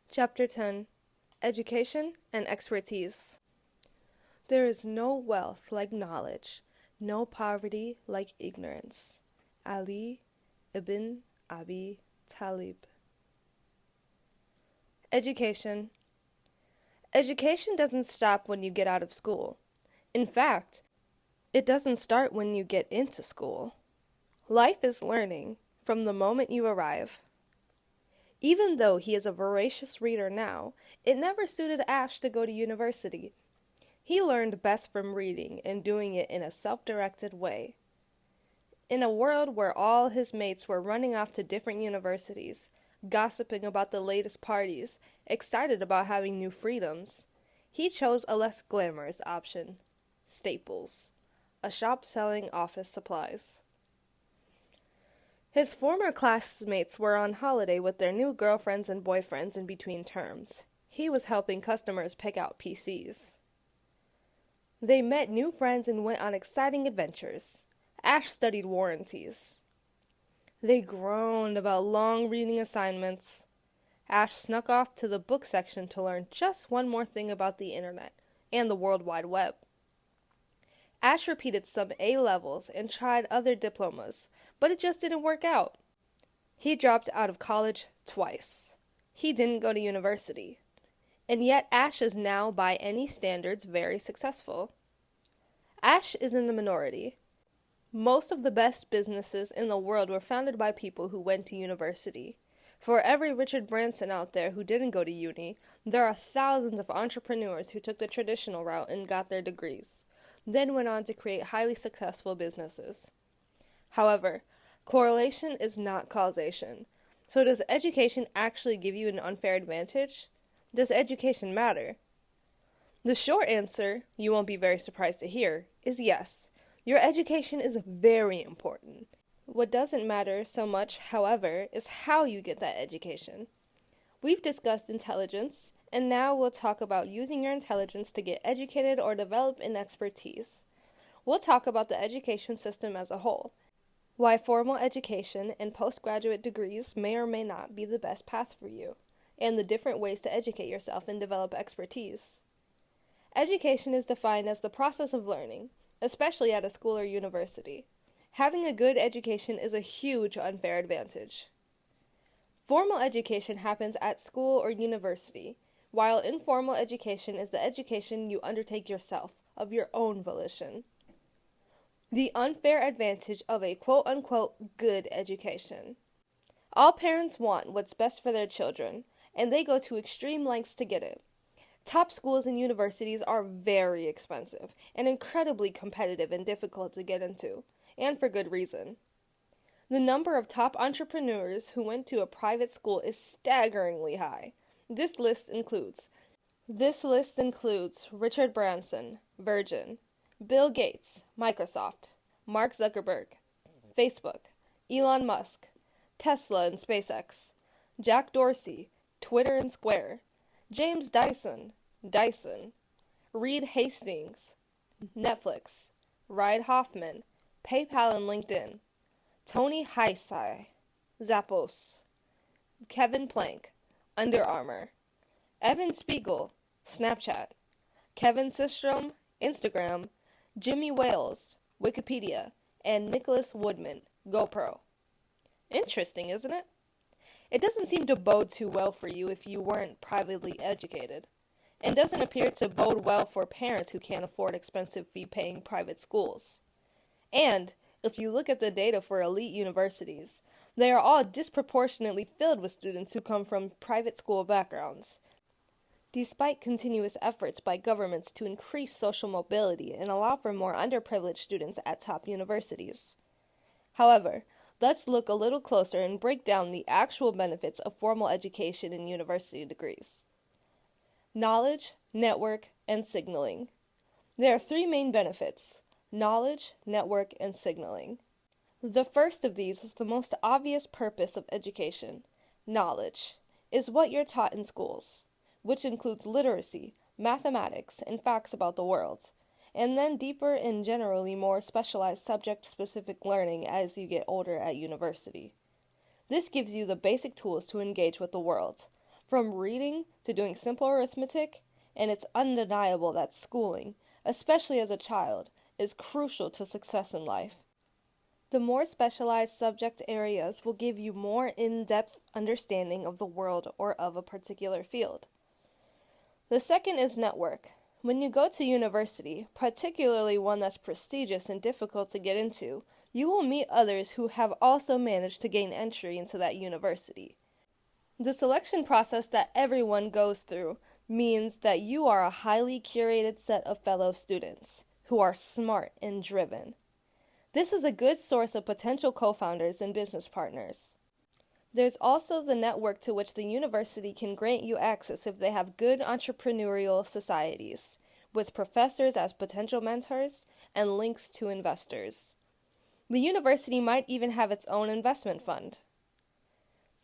Chapter 10 Education and Expertise. There is no wealth like knowledge, no poverty like ignorance. Ali ibn Abi Talib. Education. Education doesn't stop when you get out of school. In fact, it doesn't start when you get into school. Life is learning from the moment you arrive. Even though he is a voracious reader now, it never suited Ash to go to university. He learned best from reading and doing it in a self-directed way. In a world where all his mates were running off to different universities, gossiping about the latest parties, excited about having new freedoms, he chose a less glamorous option, Staples, a shop selling office supplies. His former classmates were on holiday with their new girlfriends and boyfriends in between terms. He was helping customers pick out PCs. They met new friends and went on exciting adventures. Ash studied warranties. They groaned about long reading assignments. Ash snuck off to the book section to learn just one more thing about the internet and the World Wide Web. Ash repeated some A-levels and tried other diplomas, but it just didn't work out. He dropped out of college twice. He didn't go to university. And yet Ash is now, by any standards, very successful. Ash is in the minority. Most of the best businesses in the world were founded by people who went to university. For every Richard Branson out there who didn't go to uni, there are thousands of entrepreneurs who took the traditional route and got their degrees, then went on to create highly successful businesses. However, correlation is not causation. So does education actually give you an unfair advantage? Does education matter? The short answer, you won't be very surprised to hear, is yes. Your education is very important. What doesn't matter so much, however, is how you get that education. We've discussed intelligence, and now we'll talk about using your intelligence to get educated or develop an expertise. We'll talk about the education system as a whole, why formal education and postgraduate degrees may or may not be the best path for you, and the different ways to educate yourself and develop expertise. Education is defined as the process of learning, especially at a school or university. Having a good education is a huge unfair advantage. Formal education happens at school or university, while informal education is the education you undertake yourself, of your own volition. The unfair advantage of a quote-unquote good education. All parents want what's best for their children, and they go to extreme lengths to get it. Top schools and universities are very expensive and incredibly competitive and difficult to get into, and for good reason. The number of top entrepreneurs who went to a private school is staggeringly high. This list includes Richard Branson, Virgin, Bill Gates, Microsoft, Mark Zuckerberg, Facebook, Elon Musk, Tesla and SpaceX, Jack Dorsey, Twitter and Square, James Dyson, Reed Hastings, Netflix, Reid Hoffman, PayPal and LinkedIn, Tony Hsieh, Zappos, Kevin Plank, Under Armour, Evan Spiegel, Snapchat, Kevin Systrom, Instagram, Jimmy Wales, Wikipedia, and Nicholas Woodman, GoPro. Interesting, isn't it? It doesn't seem to bode too well for you if you weren't privately educated, and doesn't appear to bode well for parents who can't afford expensive fee-paying private schools. And, if you look at the data for elite universities, they are all disproportionately filled with students who come from private school backgrounds. Despite continuous efforts by governments to increase social mobility and allow for more underprivileged students at top universities. However, let's look a little closer and break down the actual benefits of formal education and university degrees. Knowledge, network, and signaling. There are three main benefits: knowledge, network, and signaling. The first of these is the most obvious purpose of education. Knowledge is what you're taught in schools, which includes literacy, mathematics, and facts about the world, and then deeper and generally more specialized subject-specific learning as you get older at university. This gives you the basic tools to engage with the world, from reading to doing simple arithmetic, and it's undeniable that schooling, especially as a child, is crucial to success in life. The more specialized subject areas will give you more in-depth understanding of the world or of a particular field. The second is network. When you go to university, particularly one that's prestigious and difficult to get into, you will meet others who have also managed to gain entry into that university. The selection process that everyone goes through means that you are a highly curated set of fellow students who are smart and driven. This is a good source of potential co-founders and business partners. There's also the network to which the university can grant you access if they have good entrepreneurial societies, with professors as potential mentors and links to investors. The university might even have its own investment fund.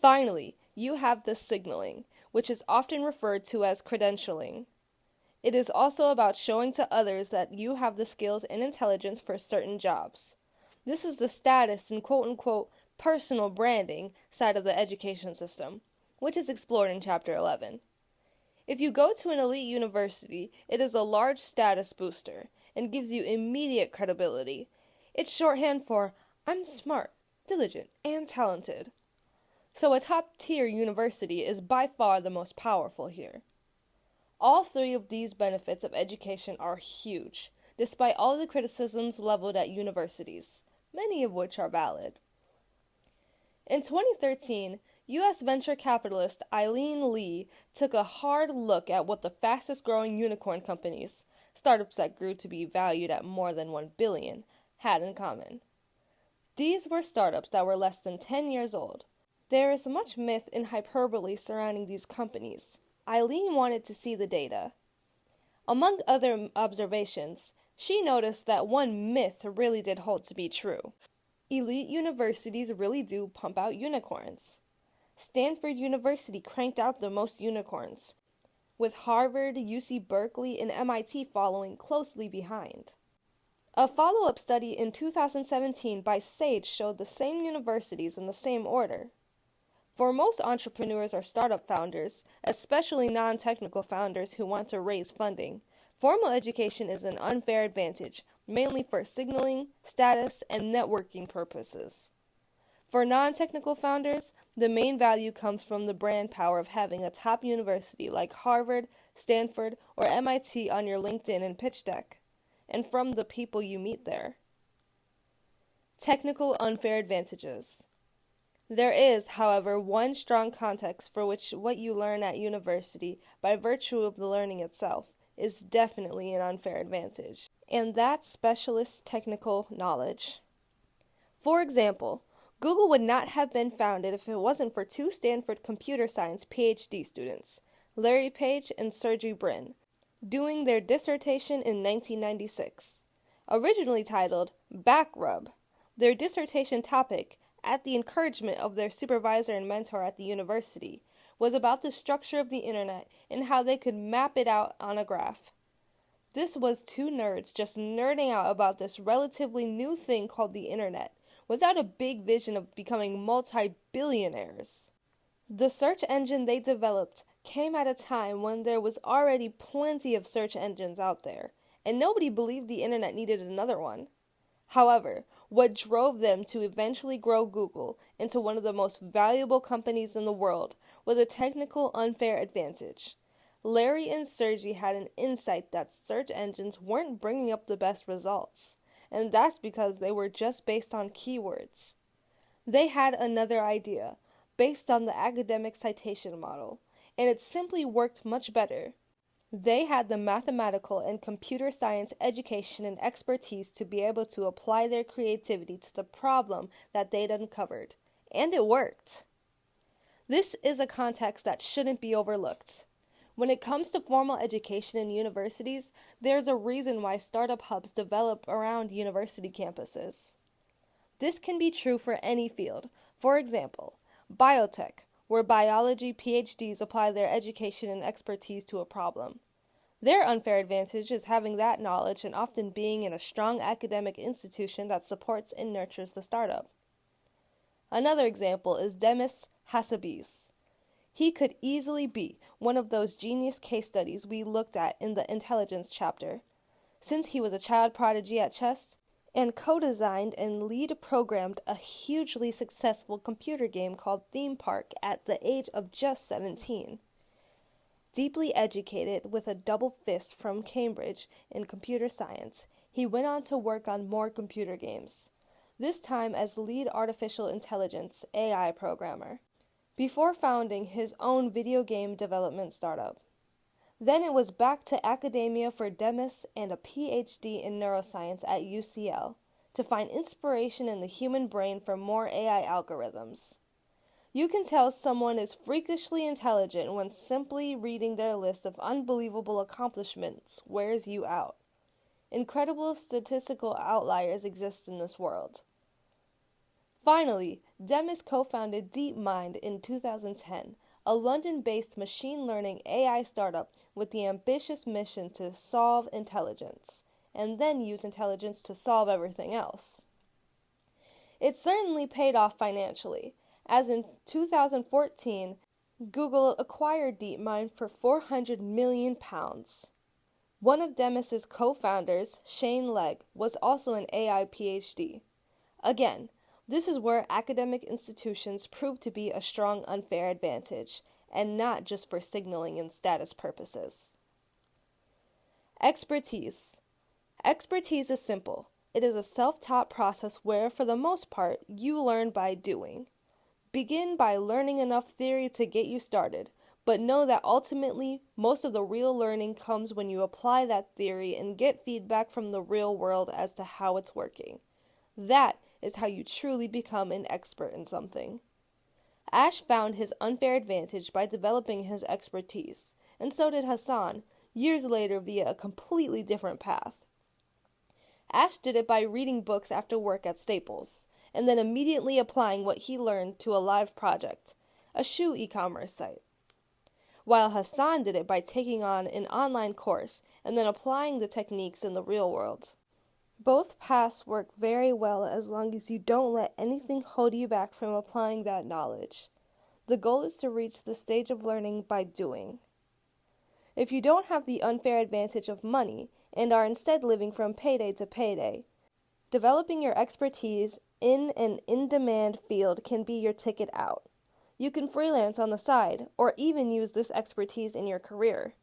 Finally, you have the signaling, which is often referred to as credentialing. It is also about showing to others that you have the skills and intelligence for certain jobs. This is the status and quote-unquote personal branding side of the education system, which is explored in Chapter 11. If you go to an elite university, it is a large status booster and gives you immediate credibility. It's shorthand for, I'm smart, diligent, and talented. So a top-tier university is by far the most powerful here. All three of these benefits of education are huge, despite all the criticisms leveled at universities, many of which are valid. In 2013, U.S. venture capitalist Eileen Lee took a hard look at what the fastest-growing unicorn companies, startups that grew to be valued at more than $1 billion, had in common. These were startups that were less than 10 years old. There is much myth and hyperbole surrounding these companies. Eileen wanted to see the data. Among other observations, she noticed that one myth really did hold to be true. Elite universities really do pump out unicorns. Stanford University cranked out the most unicorns, with Harvard, UC Berkeley, and MIT following closely behind. A follow-up study in 2017 by Sage showed the same universities in the same order. For most entrepreneurs or startup founders, especially non-technical founders who want to raise funding, formal education is an unfair advantage, mainly for signaling, status, and networking purposes. For non-technical founders, the main value comes from the brand power of having a top university like Harvard, Stanford, or MIT on your LinkedIn and pitch deck, and from the people you meet there. Technical unfair advantages. There is, however, one strong context for which what you learn at university, by virtue of the learning itself, is definitely an unfair advantage, and that's specialist technical knowledge. For example, Google would not have been founded if it wasn't for two Stanford computer science PhD students, Larry Page and Sergey Brin, doing their dissertation in 1996. Originally titled Back Rub, their dissertation topic, at the encouragement of their supervisor and mentor at the university, was about the structure of the internet and how they could map it out on a graph. This was two nerds just nerding out about this relatively new thing called the internet, without a big vision of becoming multi-billionaires. The search engine they developed came at a time when there was already plenty of search engines out there, and nobody believed the internet needed another one. However, what drove them to eventually grow Google into one of the most valuable companies in the world was a technical unfair advantage. Larry and Sergey had an insight that search engines weren't bringing up the best results, and that's because they were just based on keywords. They had another idea, based on the academic citation model, and it simply worked much better. They had the mathematical and computer science education and expertise to be able to apply their creativity to the problem that they'd uncovered, and it worked. This is a context that shouldn't be overlooked. When it comes to formal education in universities, there's a reason why startup hubs develop around university campuses. This can be true for any field. For example, biotech, where biology PhDs apply their education and expertise to a problem. Their unfair advantage is having that knowledge and often being in a strong academic institution that supports and nurtures the startup. Another example is Demis Hassabis. He could easily be one of those genius case studies we looked at in the intelligence chapter, since he was a child prodigy at chess and co-designed and lead programmed a hugely successful computer game called Theme Park at the age of just 17. Deeply educated with a double fist from Cambridge in computer science, he went on to work on more computer games, this time as lead artificial intelligence AI programmer, before founding his own video game development startup. Then it was back to academia for Demis and a PhD in neuroscience at UCL to find inspiration in the human brain for more AI algorithms. You can tell someone is freakishly intelligent when simply reading their list of unbelievable accomplishments wears you out. Incredible statistical outliers exist in this world. Finally, Demis co-founded DeepMind in 2010, a London-based machine learning AI startup with the ambitious mission to solve intelligence, and then use intelligence to solve everything else. It certainly paid off financially, as in 2014, Google acquired DeepMind for £400 million. One of Demis's co-founders, Shane Legg, was also an AI PhD. Again, this is where academic institutions prove to be a strong unfair advantage, and not just for signaling and status purposes. Expertise. Expertise is simple. It is a self-taught process where, for the most part, you learn by doing. Begin by learning enough theory to get you started, but know that ultimately, most of the real learning comes when you apply that theory and get feedback from the real world as to how it's working. That is how you truly become an expert in something. Ash found his unfair advantage by developing his expertise, and so did Hassan, years later via a completely different path. Ash did it by reading books after work at Staples, and then immediately applying what he learned to a live project, a shoe e-commerce site. While Hassan did it by taking on an online course and then applying the techniques in the real world. Both paths work very well as long as you don't let anything hold you back from applying that knowledge. The goal is to reach the stage of learning by doing. If you don't have the unfair advantage of money and are instead living from payday to payday, developing your expertise in an in-demand field can be your ticket out. You can freelance on the side or even use this expertise in your career.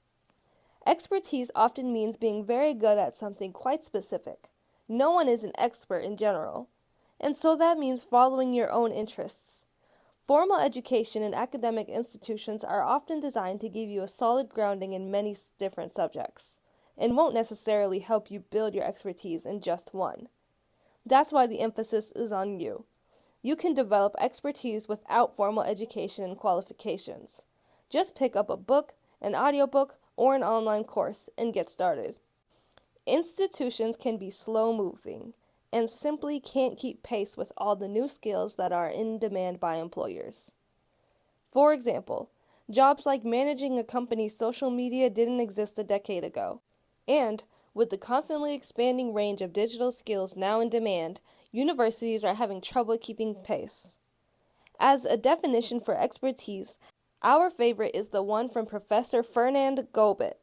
Expertise often means being very good at something quite specific. No one is an expert in general, and so that means following your own interests. Formal education and academic institutions are often designed to give you a solid grounding in many different subjects, and won't necessarily help you build your expertise in just one. That's why the emphasis is on you. You can develop expertise without formal education and qualifications. Just pick up a book, an audiobook, or an online course and get started. Institutions can be slow-moving and simply can't keep pace with all the new skills that are in demand by employers. For example, jobs like managing a company's social media didn't exist a decade ago. And, with the constantly expanding range of digital skills now in demand, universities are having trouble keeping pace. As a definition for expertise, our favorite is the one from Professor Fernand Gobet.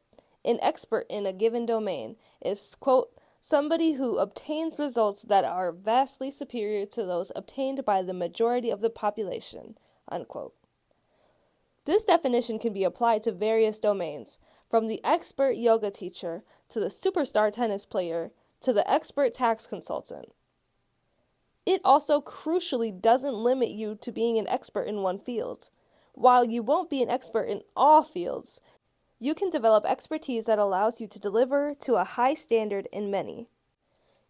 An expert in a given domain is, quote, somebody who obtains results that are vastly superior to those obtained by the majority of the population, unquote. This definition can be applied to various domains, from the expert yoga teacher to the superstar tennis player to the expert tax consultant. It also crucially doesn't limit you to being an expert in one field. While you won't be an expert in all fields, you can develop expertise that allows you to deliver to a high standard in many.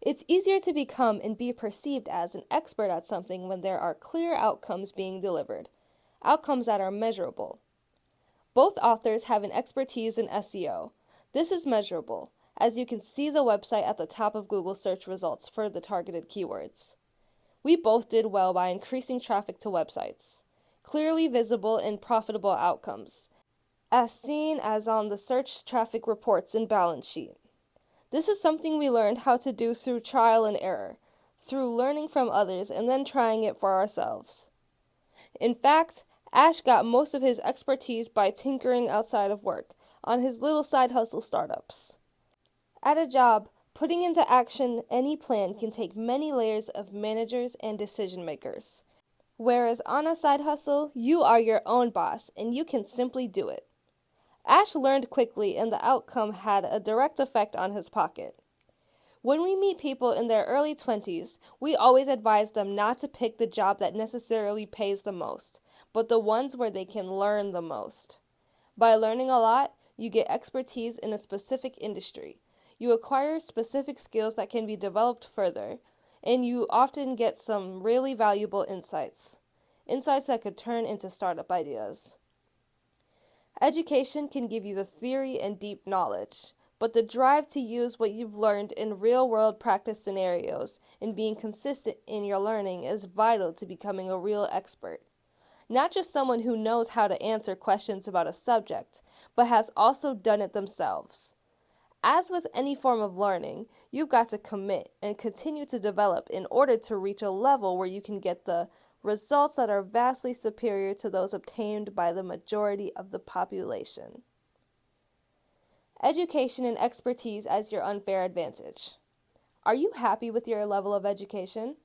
It's easier to become and be perceived as an expert at something when there are clear outcomes being delivered, outcomes that are measurable. Both authors have an expertise in SEO. This is measurable, as you can see the website at the top of Google search results for the targeted keywords. We both did well by increasing traffic to websites, clearly visible and profitable outcomes, as seen as on the search traffic reports and balance sheet. This is something we learned how to do through trial and error, through learning from others and then trying it for ourselves. In fact, Ash got most of his expertise by tinkering outside of work, on his little side hustle startups. At a job, putting into action any plan can take many layers of managers and decision makers. Whereas on a side hustle, you are your own boss and you can simply do it. Ash learned quickly, and the outcome had a direct effect on his pocket. When we meet people in their early 20s, we always advise them not to pick the job that necessarily pays the most, but the ones where they can learn the most. By learning a lot, you get expertise in a specific industry. You acquire specific skills that can be developed further, and you often get some really valuable insights that could turn into startup ideas. Education can give you the theory and deep knowledge, but the drive to use what you've learned in real-world practice scenarios and being consistent in your learning is vital to becoming a real expert. Not just someone who knows how to answer questions about a subject, but has also done it themselves. As with any form of learning, you've got to commit and continue to develop in order to reach a level where you can get the results that are vastly superior to those obtained by the majority of the population. Education and expertise as your unfair advantage. Are you happy with your level of education?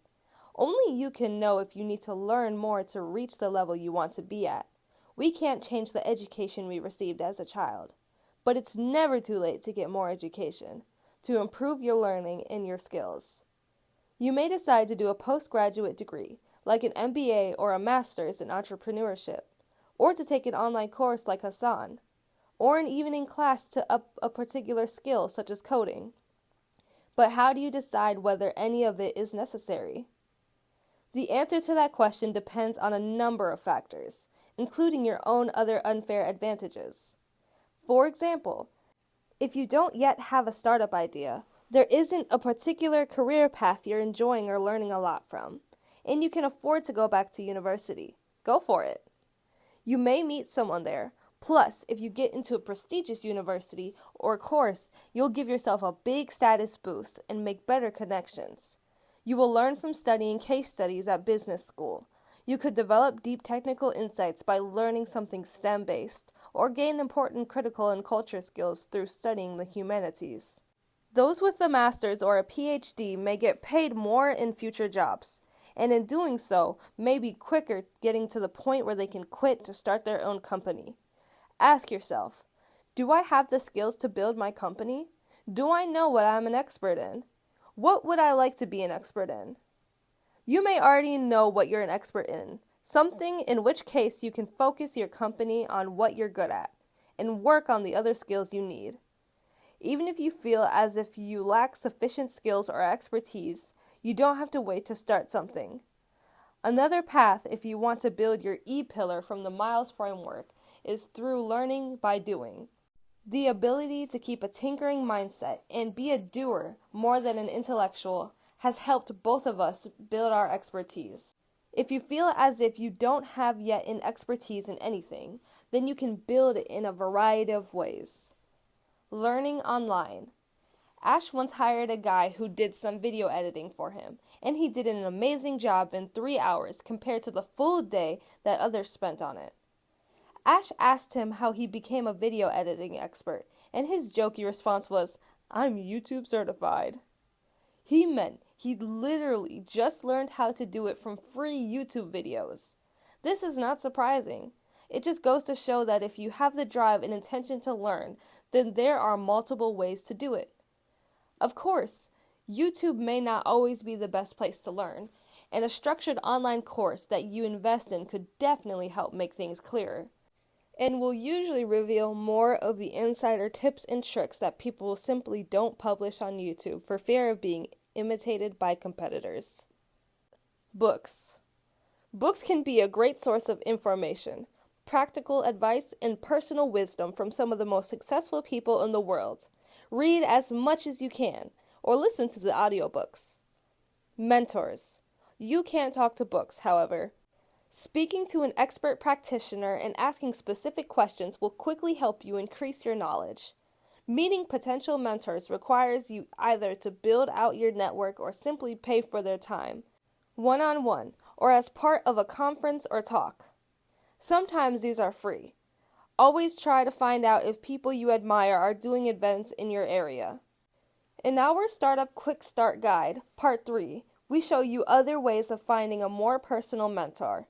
Only you can know if you need to learn more to reach the level you want to be at. We can't change the education we received as a child, but it's never too late to get more education, to improve your learning and your skills. You may decide to do a postgraduate degree, like an MBA or a master's in entrepreneurship, or to take an online course like Hassan, or an evening class to up a particular skill such as coding. But how do you decide whether any of it is necessary? The answer to that question depends on a number of factors, including your own other unfair advantages. For example, if you don't yet have a startup idea, there isn't a particular career path you're enjoying or learning a lot from, and you can afford to go back to university. Go for it. You may meet someone there. Plus, if you get into a prestigious university or course, you'll give yourself a big status boost and make better connections. You will learn from studying case studies at business school. You could develop deep technical insights by learning something STEM-based, or gain important critical and culture skills through studying the humanities. Those with a master's or a PhD may get paid more in future jobs, and in doing so, may be quicker getting to the point where they can quit to start their own company. Ask yourself, do I have the skills to build my company? Do I know what I'm an expert in? What would I like to be an expert in? You may already know what you're an expert in, something in which case you can focus your company on what you're good at, and work on the other skills you need. Even if you feel as if you lack sufficient skills or expertise, you don't have to wait to start something. Another path, if you want to build your E-pillar from the Miles framework, is through learning by doing. The ability to keep a tinkering mindset and be a doer more than an intellectual has helped both of us build our expertise. If you feel as if you don't have yet an expertise in anything, then you can build it in a variety of ways. Learning online. Ash once hired a guy who did some video editing for him, and he did an amazing job in 3 hours compared to the full day that others spent on it. Ash asked him how he became a video editing expert, and his jokey response was, "I'm YouTube certified." He meant he'd literally just learned how to do it from free YouTube videos. This is not surprising. It just goes to show that if you have the drive and intention to learn, then there are multiple ways to do it. Of course, YouTube may not always be the best place to learn, and a structured online course that you invest in could definitely help make things clearer, and will usually reveal more of the insider tips and tricks that people simply don't publish on YouTube for fear of being imitated by competitors. Books. Books can be a great source of information, practical advice, and personal wisdom from some of the most successful people in the world. Read as much as you can, or listen to the audiobooks. Mentors. You can't talk to books, however. Speaking to an expert practitioner and asking specific questions will quickly help you increase your knowledge. Meeting potential mentors requires you either to build out your network or simply pay for their time, one-on-one, or as part of a conference or talk. Sometimes these are free. Always try to find out if people you admire are doing events in your area. In our Startup Quick Start Guide, Part 3, we show you other ways of finding a more personal mentor.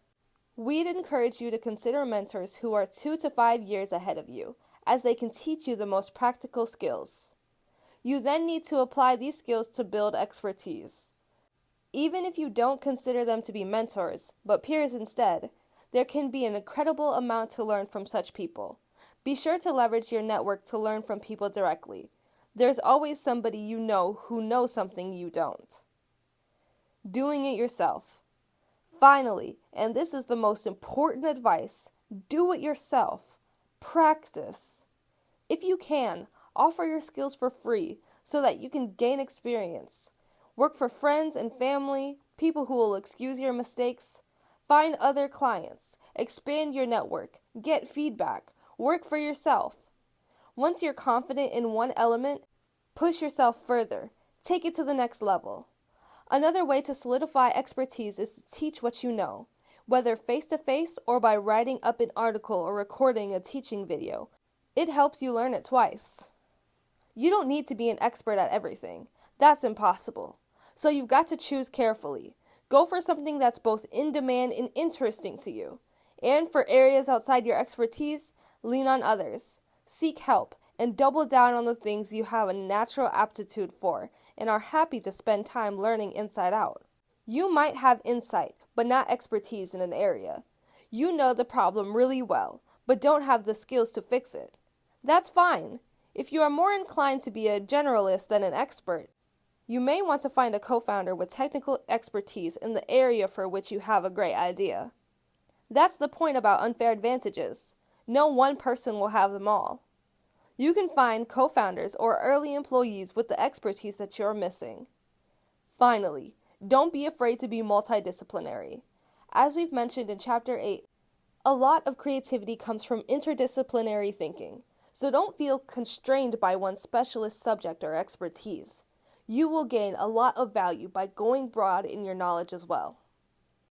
We'd encourage you to consider mentors who are 2 to 5 years ahead of you, as they can teach you the most practical skills. You then need to apply these skills to build expertise. Even if you don't consider them to be mentors, but peers instead, there can be an incredible amount to learn from such people. Be sure to leverage your network to learn from people directly. There's always somebody you know who knows something you don't. Doing it yourself. Finally, and this is the most important advice, do it yourself. Practice. If you can, offer your skills for free so that you can gain experience. Work for friends and family, people who will excuse your mistakes. Find other clients. Expand your network. Get feedback. Work for yourself. Once you're confident in one element, push yourself further. Take it to the next level. Another way to solidify expertise is to teach what you know, whether face-to-face or by writing up an article or recording a teaching video. It helps you learn it twice. You don't need to be an expert at everything. That's impossible. So you've got to choose carefully. Go for something that's both in demand and interesting to you. And for areas outside your expertise, lean on others. Seek help and double down on the things you have a natural aptitude for and are happy to spend time learning inside out. You might have insight, but not expertise in an area. You know the problem really well, but don't have the skills to fix it. That's fine. If you are more inclined to be a generalist than an expert, you may want to find a co-founder with technical expertise in the area for which you have a great idea. That's the point about unfair advantages. No one person will have them all. You can find co-founders or early employees with the expertise that you're missing. Finally, don't be afraid to be multidisciplinary. As we've mentioned in Chapter 8, a lot of creativity comes from interdisciplinary thinking, so don't feel constrained by one specialist subject or expertise. You will gain a lot of value by going broad in your knowledge as well.